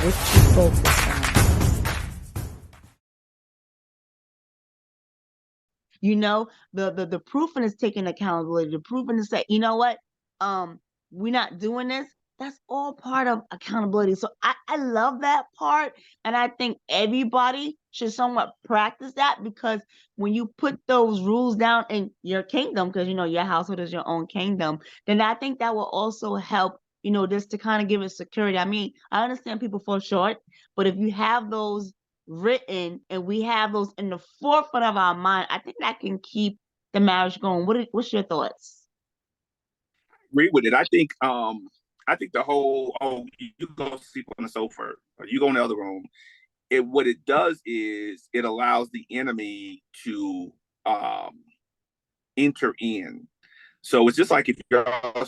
What you focus on. You know, the proofing is taking accountability. The proofing is saying, you know what, we're not doing this. That's all part of accountability. So I love that part. And I think everybody should somewhat practice that, because when you put those rules down in your kingdom, because you know your household is your own kingdom, then I think that will also help, just to kind of give it security. I mean, I understand people fall short, but if you have those written and we have those in the forefront of our mind, I think that can keep the marriage going. What's your thoughts? Agree with it. I think the whole you go sleep on the sofa or you go in the other room. What it does is it allows the enemy to um enter in. So it's just like if y'all are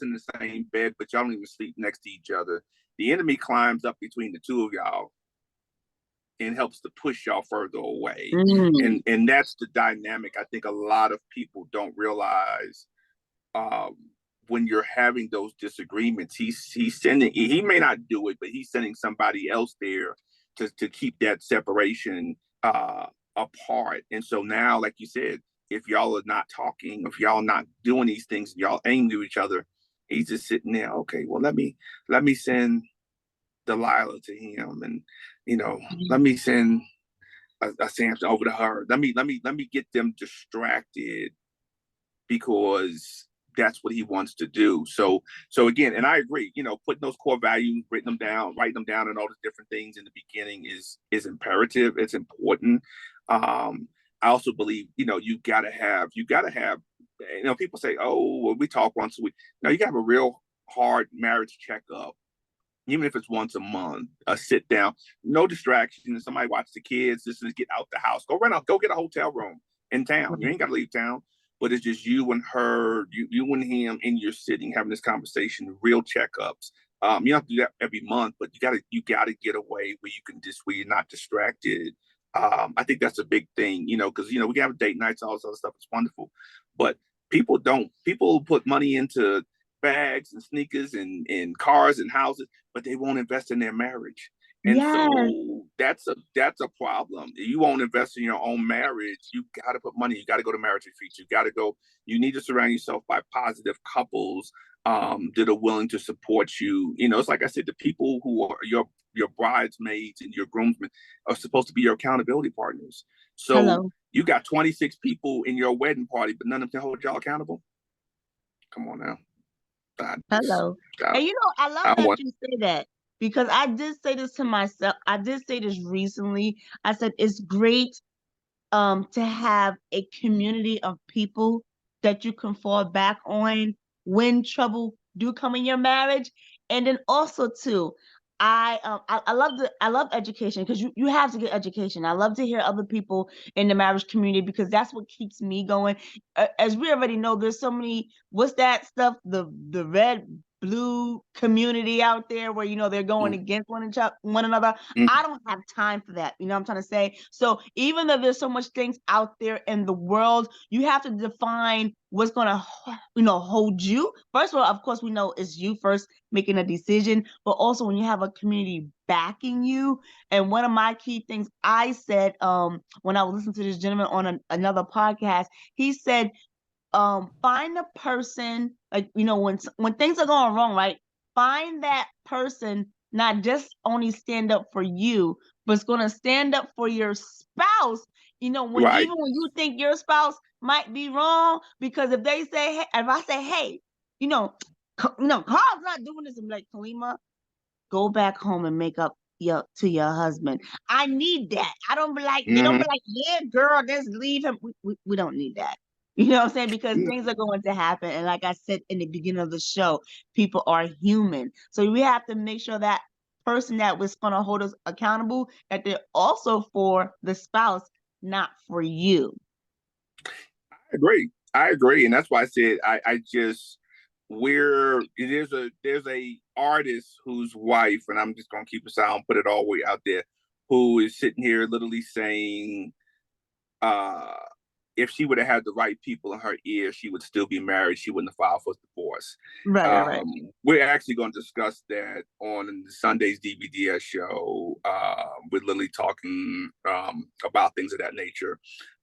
in the same bed, but y'all don't even sleep next to each other. The enemy climbs up between the two of y'all and helps to push y'all further away. Mm. And that's the dynamic I think a lot of people don't realize. Um, when you're having those disagreements, he's sending. He may not do it, but he's sending somebody else there to keep that separation apart. And so now, like you said, if y'all are not talking, if y'all are not doing these things, y'all angry with each other, he's just sitting there. Okay, well let me send Delilah to him, and let me send a Samson over to her. Let me get them distracted because that's what he wants to do. So again, and I agree, putting those core values, writing them down and all the different things in the beginning is imperative. It's important. I also believe, you gotta have, people say, oh, well, we talk once a week. No, you gotta have a real hard marriage checkup, even if it's once a month, a sit down, no distractions. Somebody watch the kids. Just get out the house. Go get a hotel room in town. You ain't got to leave town, but it's just you and her, you and him, and you're sitting having this conversation, real checkups. You don't have to do that every month, but you gotta get away where you're not distracted. I think that's a big thing, because we can have date nights, all this other stuff. It's wonderful, but people put money into bags and sneakers and cars and houses, but they won't invest in their marriage. And Yes. so that's a problem. You won't invest in your own marriage. You got to put money. You got to go to marriage retreats. You need to surround yourself by positive couples that are willing to support you. It's like I said, the people who are your bridesmaids and your groomsmen are supposed to be your accountability partners. So Hello. you got 26 people in your wedding party, but none of them can hold y'all accountable. Come on now. I just, Hello. I, And I love I that want. you say that, because I did say this to myself. I did say this recently. I said it's great to have a community of people that you can fall back on when trouble do come in your marriage. And then also too, I love education, because you have to get education. I love to hear other people in the marriage community, because that's what keeps me going. As we already know, there's so many, what's that stuff, the red blue community out there where they're going Mm, against one another. mm, I don't have time for that. You know what I'm trying to say? So even though there's so much things out there in the world, you have to define what's going to, hold you. First of all, of course, we know it's you first making a decision, but also when you have a community backing you. And one of my key things I said, when I was listening to this gentleman on another podcast, he said, find a person, like, when things are going wrong, right? Find that person, not just only stand up for you, but it's going to stand up for your spouse, when right. even when you think your spouse might be wrong. Because if they say, hey, if I say, hey, you know Carl's not doing this, I'm like, Kalima, go back home and make up to your husband. I need that. I don't be like, they don't be Mm-hmm. like, yeah, girl, just leave him. We don't need that. You know what I'm saying? Because things are going to happen. And like I said in the beginning of the show, people are human. So we have to make sure that person that was going to hold us accountable, that they're also for the spouse, not for you. I agree, and that's why I said I just where there's a artist whose wife, and I'm just gonna keep it silent, put it all the way out there, who is sitting here literally saying, uh, if she would have had the right people in her ear, she would still be married. She wouldn't have filed for divorce. Right. We're actually going to discuss that on Sunday's DVDS show with Lily talking about things of that nature,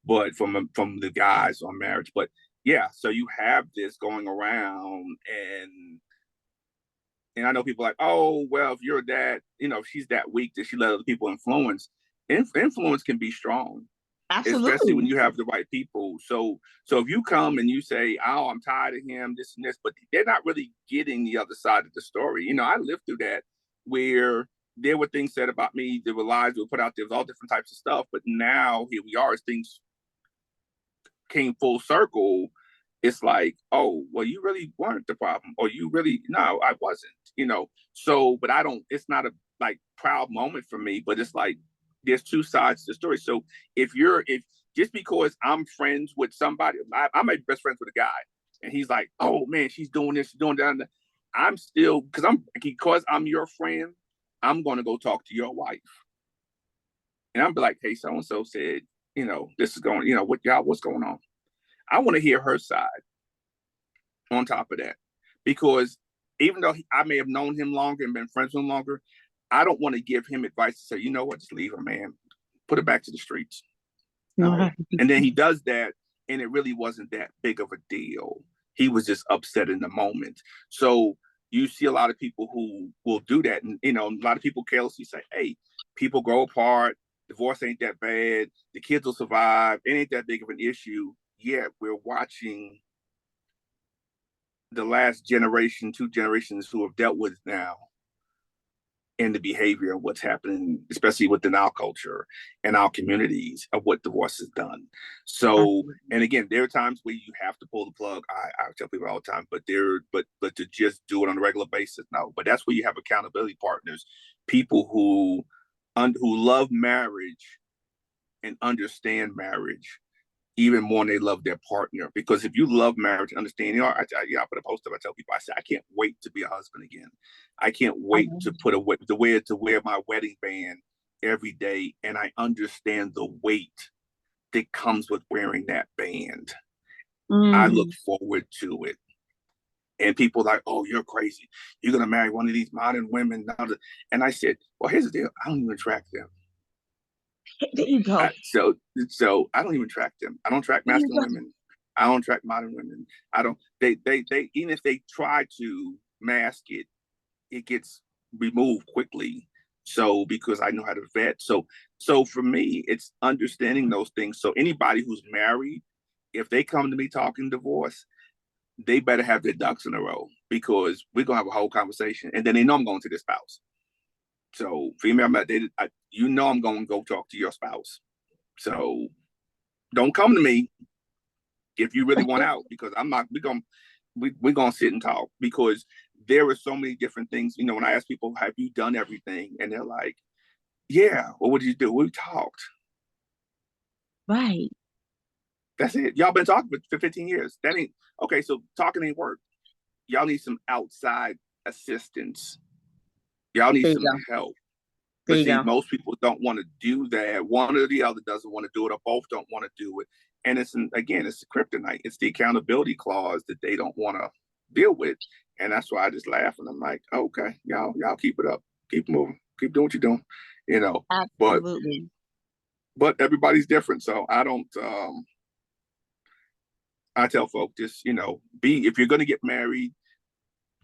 but from the guys on marriage. But yeah, so you have this going around, and I know people are like, oh, well, if you're that, if she's that weak that she let other people influence, influence can be strong, especially when Absolutely. you have the right people. So if you come and you say, oh, I'm tired of him, this and this, but they're not really getting the other side of the story. I lived through that, where there were things said about me, there were lies that were put out there, was all different types of stuff. But now here we are, as things came full circle. It's like, oh, well, you really weren't the problem, or you really, no, I wasn't. So, but I don't, it's not a like proud moment for me, but it's like there's two sides to the story. So if just because I'm friends with somebody, I might be best friends with a guy, and he's like, oh man, she's doing this, she's doing that, I'm still, because I'm your friend, I'm going to go talk to your wife, and I'm be like, hey, so and so said, this is going, what's going on? I want to hear her side on top of that, because even though I may have known him longer and been friends with him longer, I don't want to give him advice to say, you know what, just leave her, man. Put her back to the streets. No. Right. And then he does that, and it really wasn't that big of a deal. He was just upset in the moment. So you see a lot of people who will do that. And, a lot of people carelessly say, hey, people grow apart. Divorce ain't that bad. The kids will survive. It ain't that big of an issue. Yet we're watching the last generation, 2 generations who have dealt with now, and the behavior of what's happening, especially within our culture and our communities, of what divorce has done. So, Absolutely. and again, there are times where you have to pull the plug. I tell people all the time, but to just do it on a regular basis, no. But that's where you have accountability partners, people who love marriage and understand marriage even more than they love their partner. Because if you love marriage, understand, I put a post up, I tell people, I say, I can't wait to be a husband again. I can't wait to wear my wedding band every day. And I understand the weight that comes with wearing that band. I look forward to it. And people are like, oh, you're crazy. You're going to marry one of these modern women. And I said, well, here's the deal. I don't even track them. There you go. So I don't even track them. I don't track masculine women. I don't track modern women. I don't. They even if they try to mask it, it gets removed quickly. So because I know how to vet. So for me, it's understanding those things. So anybody who's married, if they come to me talking divorce, they better have their ducks in a row, because we're gonna have a whole conversation, and then they know I'm going to their spouse. So female, I'm going to go talk to your spouse. So don't come to me if you really want out, because I'm not. We're gonna sit and talk, because there are so many different things. When I ask people, have you done everything, and they're like, yeah. Well, what did you do? We talked. Right. That's it. Y'all been talking for 15 years. That ain't okay. So talking ain't work. Y'all need some outside assistance. Y'all need There you some go. help. There But you see, go. most people don't want to do that. One or the other doesn't want to do it, or both don't want to do it. And it's the kryptonite. It's the accountability clause that they don't want to deal with. And that's why I just laugh, and I'm like, okay, y'all keep it up, keep moving, keep doing what you're doing, But Absolutely. everybody's different, so I don't. I tell folks, just if you're gonna get married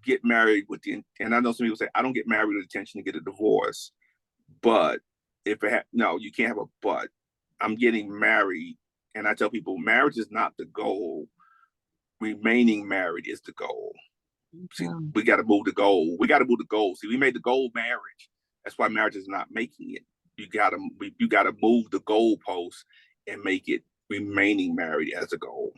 with the. And I know some people say, I don't get married with the intention to get a divorce. But no, you can't have a but. I'm getting married, and I tell people, marriage is not the goal. Remaining married is the goal. See, Yeah. we got to move the goal. We got to move the goal. See, we made the goal marriage. That's why marriage is not making it. You gotta move the goalpost and make it remaining married as a goal.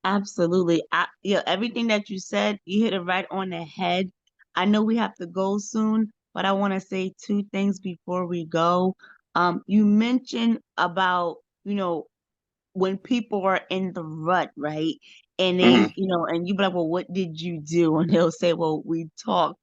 Absolutely. Everything that you said, you hit it right on the head. I know we have to go soon, but I want to say two things before we go. You mentioned about, when people are in the rut, right? And Mm-hmm. and you be like, well, what did you do? And they'll say, well, we talked.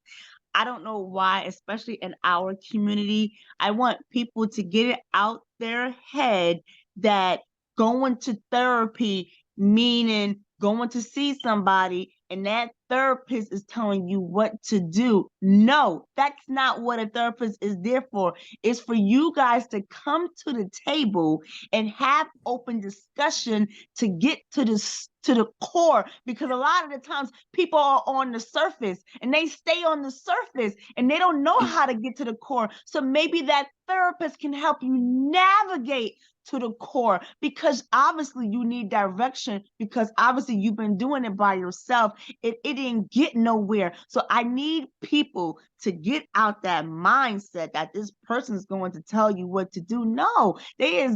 I don't know why, especially in our community, I want people to get it out their head that going to therapy, meaning going to see somebody and that therapist is telling you what to do. No, that's not what a therapist is there for. It's for you guys to come to the table and have open discussion to get to the core, because a lot of the times people are on the surface and they stay on the surface and they don't know how to get to the core. So maybe that therapist can help you navigate to the core, because obviously you need direction, because obviously you've been doing it by yourself. It didn't get nowhere. So I need people to get out that mindset that this person is going to tell you what to do. No, they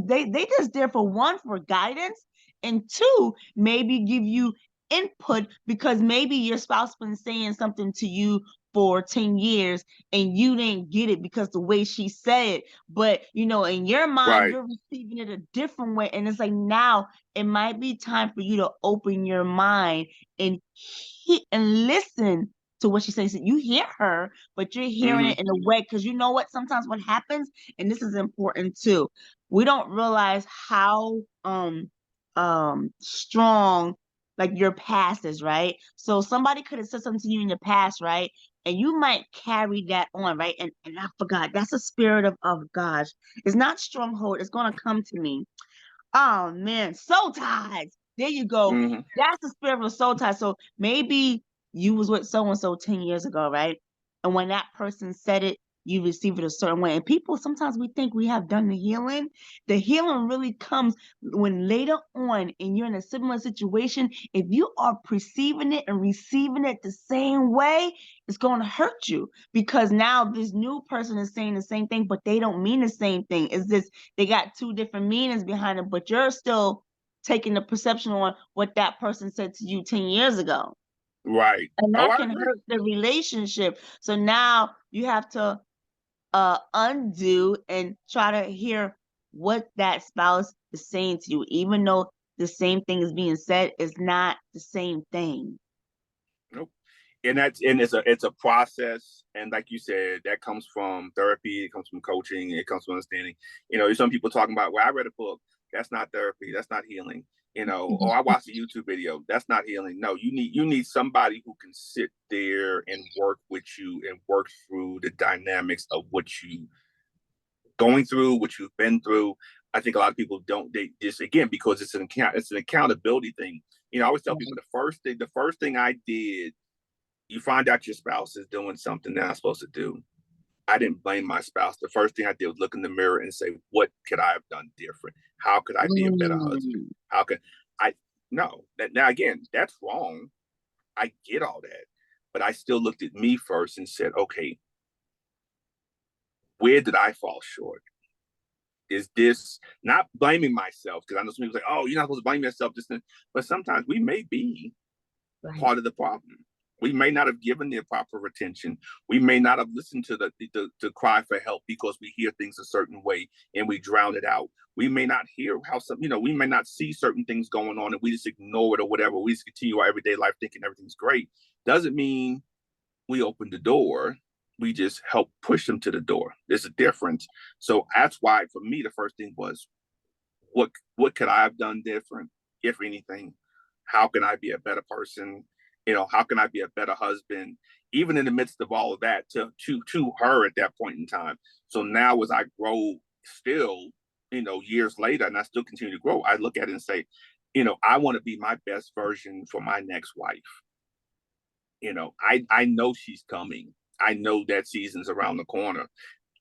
just there for one, for guidance, and two, maybe give you input, because maybe your spouse been saying something to you for 10 years and you didn't get it because the way she said it, but in your mind Right. you're receiving it a different way, and it's like, now it might be time for you to open your mind and listen to what she says. You hear her, but you're hearing Mm-hmm. it in a way, because you know what, sometimes what happens, and this is important too, we don't realize how strong like your past is, right? So somebody could have said something to you in the past, right? And you might carry that on, right? And I forgot, that's a spirit of gosh, it's not stronghold, it's gonna come to me. Oh man, soul ties. There you go. Mm-hmm. That's the spirit of soul ties. So maybe you was with so and so 10 years ago, right? And when that person said it, you receive it a certain way. And people, sometimes we think we have done the healing. The healing really comes when later on and you're in a similar situation. If you are perceiving it and receiving it the same way, it's going to hurt you, because now this new person is saying the same thing, but they don't mean the same thing. Is this they got two different meanings behind it, but you're still taking the perception on what that person said to you 10 years ago. Right. And Oh, that I can agree. hurt the relationship. So now you have to undo and try to hear what that spouse is saying to you, even though the same thing is being said, is not the same thing. Nope. And it's a process, and like you said, that comes from therapy, it comes from coaching, it comes from understanding. Some people talking about, well, I read a book. That's not therapy, that's not healing. Or I watched a YouTube video. That's not healing. No, you need somebody who can sit there and work with you and work through the dynamics of what you going through, what you've been through. I think a lot of people don't. They just, again, because it's an accountability thing. I always tell people the first thing I did, you find out your spouse is doing something they're not supposed to do. I didn't blame my spouse. The first thing I did was look in the mirror and say, what could I have done different? How could I be a better husband? Mm, How could I? No, now again, that's wrong. I get all that, but I still looked at me first and said, okay, where did I fall short? Is this not blaming myself? Because I know some people say, oh, you're not supposed to blame yourself. But sometimes we may be right. part of the problem. We may not have given the proper attention. We may not have listened to the cry for help because we hear things a certain way and we drown it out. We may not hear we may not see certain things going on and we just ignore it or whatever. We just continue our everyday life thinking everything's great. Doesn't mean we open the door. We just help push them to the door. There's a difference. So that's why for me, the first thing was, what could I have done different, if anything? How can I be a better person? How can I be a better husband? Even in the midst of all of that, to her at that point in time. So now as I grow still, years later, and I still continue to grow, I look at it and say, I want to be my best version for my next wife. I know she's coming. I know that season's around the corner.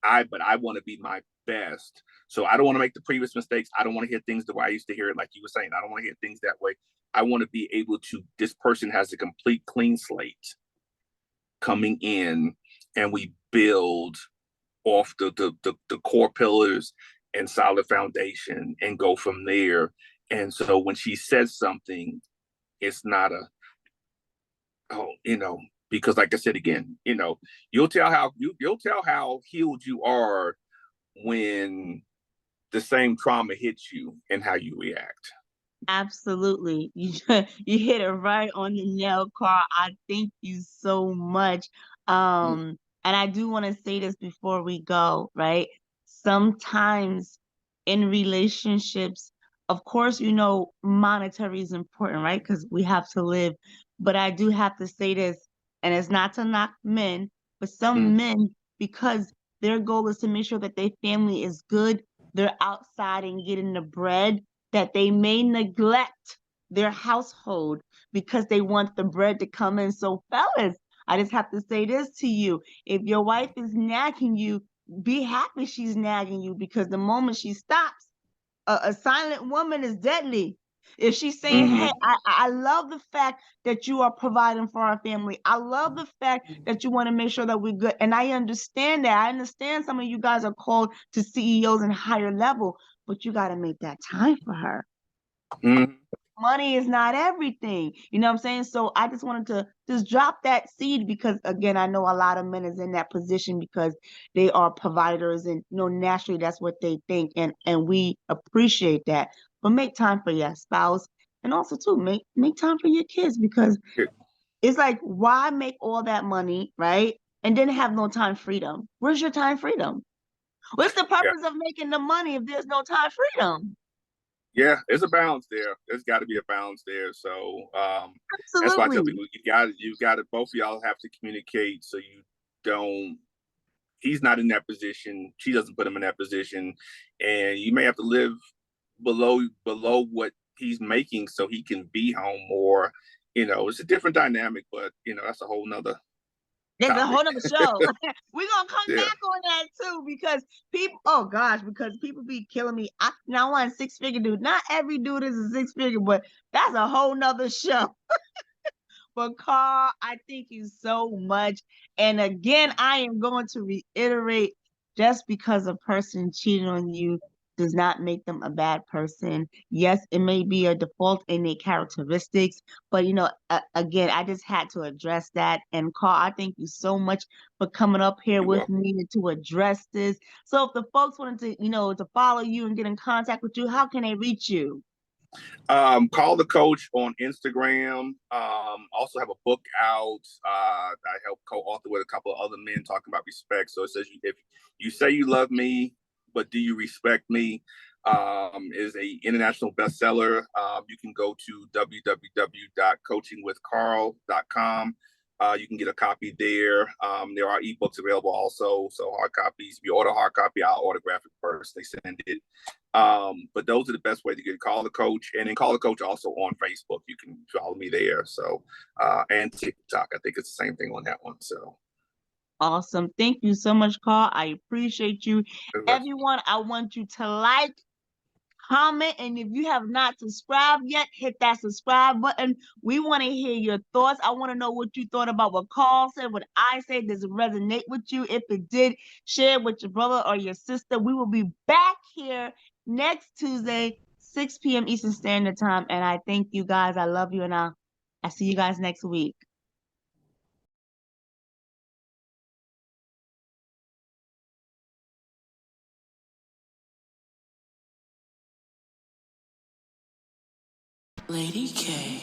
But I want to be my best. So I don't want to make the previous mistakes. I don't want to hear things the way I used to hear it, like you were saying. I don't want to hear things that way. I want to be able to, this person has a complete clean slate coming in, and we build off the core pillars and solid foundation and go from there. And so when she says something, it's not oh, because like I said again, you'll tell how healed you are when the same trauma hits you and how you react. Absolutely. You hit it right on the nail, Carl. I thank you so much. Mm. And I do want to say this before we go, right? Sometimes in relationships, of course, you know, monetary is important, right? Because we have to live. But I do have to say this, and it's not to knock men, but some Mm. men, because their goal is to make sure that their family is good, they're outside and getting the bread, that they may neglect their household because they want the bread to come in. So, fellas, I just have to say this to you. If your wife is nagging you, be happy she's nagging you, because the moment she stops, a silent woman is deadly. If she's saying, hey, Mm-hmm. I love the fact that you are providing for our family. I love the fact that you want to make sure that we're good. And I understand that. I understand some of you guys are called to CEOs and higher level, but you got to make that time for her. Mm-hmm. Money is not everything. You know what I'm saying? So I just wanted to just drop that seed, because again, I know a lot of men is in that position because they are providers, and you know, naturally that's what they think, and we appreciate that. But make time for your spouse, and also too make time for your kids, because it's like, why make all that money, right? And then have no time freedom. Where's your time freedom? What's the Yeah. purpose of making the money if there's no time freedom? Yeah, there's a balance there. There's got to be a balance there. So that's why I tell Absolutely. people you got to both of y'all have to communicate so you don't. He's not in that position. She doesn't put him in that position, and you may have to live below what he's making so he can be home more. You know, it's a different dynamic, but you know that's a whole nother There's a topic. whole nother show. We're gonna come Yeah. back on that too, because people, oh gosh, because people be killing me. Now want a 6-figure dude. Not every dude is a 6-figure, but that's a whole nother show. But Carl, I thank you so much. And again, I am going to reiterate, just because a person cheated on you does not make them a bad person. Yes, it may be a default in their characteristics, but you know, again, I just had to address that. And Carl, I thank you so much for coming up here You're with welcome. me to address this. So if the folks wanted to, you know, to follow you and get in contact with you, how can they reach you? Call the coach on Instagram. Also have a book out. I help co-author with a couple of other men talking about respect. So it says, if you say you love me, but do you respect me? Is a international bestseller. You can go to www.coachingwithcarl.com. You can get a copy there. There are ebooks available also. So hard copies. If you order a hard copy, I'll autograph it first. They send it. But those are the best way to get call the coach, and then call the coach also on Facebook. You can follow me there. So and TikTok, I think it's the same thing on that one. So Awesome. Thank you so much, Carl. I appreciate you. Everyone, I want you to like, comment, and if you have not subscribed yet, hit that subscribe button. We want to hear your thoughts. I want to know what you thought about what Carl said, what I said. Does it resonate with you? If it did, share it with your brother or your sister. We will be back here next Tuesday, 6 p.m. Eastern Standard Time. And I thank you guys. I love you, and I see you guys next week. Lady K.